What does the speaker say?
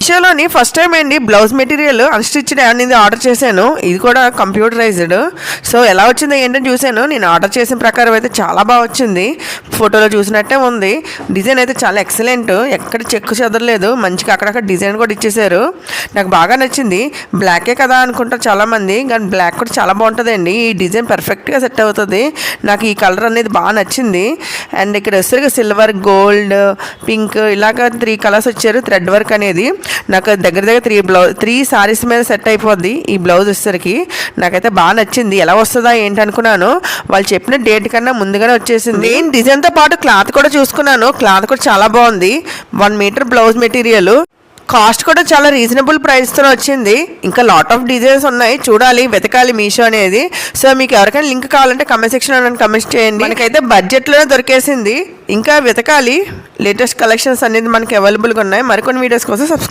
మీషోలోని first time అండి blouse material unstitched అనేది order చేశాను. ఇది కూడా కంప్యూటరైజ్డ్. సో ఎలా వచ్చిందో ఏంటని చూశాను. నేను ఆర్డర్ చేసిన ప్రకారం అయితే చాలా బాగా వచ్చింది. ఫోటోలో చూసినట్టే ఉంది. డిజైన్ అయితే చాలా ఎక్సలెంట్, ఎక్కడ చెక్కు చెదరలేదు. మంచిగా అక్కడక్కడ డిజైన్ కూడా ఇచ్చేసారు. నాకు బాగా నచ్చింది. బ్లాకే కదా అనుకుంటారు చాలామంది, కానీ బ్లాక్ కూడా చాలా బాగుంటుందండి. ఈ డిజైన్ పర్ఫెక్ట్గా సెట్ అవుతుంది. నాకు ఈ కలర్ అనేది బాగా నచ్చింది. అండ్ ఇక్కడ వచ్చేసరికి సిల్వర్, గోల్డ్, పింక్ ఇలాగ 3 కలర్స్ వచ్చారు. థ్రెడ్ వర్క్ అనేది నాకు దగ్గర 3 సారీస్ మీద సెట్ అయిపోద్ది. ఈ బ్లౌజ్ వచ్చేసరికి నాకైతే బాగా నచ్చింది. ఎలా వస్తుందా ఏంటి అనుకున్నాను. వాళ్ళు చెప్పిన డేట్ కన్నా ముందుగానే వచ్చేసింది. నేను డిజైన్తో పాటు క్లాత్ కూడా చూసుకున్నాను. క్లాత్ కూడా చాలా బాగుంది. 1 మీటర్ బ్లౌజ్ మెటీరియల్. కాస్ట్ కూడా చాలా రీజనబుల్ ప్రైస్తో వచ్చింది. ఇంకా లాట్ ఆఫ్ డిజైన్స్ ఉన్నాయి, చూడాలి, వెతకాలి మీషో అనేది. సో మీకు ఎవరికైనా లింక్ కావాలంటే కమెంట్ సెక్షన్లో కమెంట్ చేయండి. మనకైతే బడ్జెట్లోనే దొరికేసింది. ఇంకా వెతకాలి. లేటెస్ట్ కలెక్షన్స్ అనేది మనకి అవైలబుల్గా ఉన్నాయి. మరికొన్ని వీడియోస్ కోసం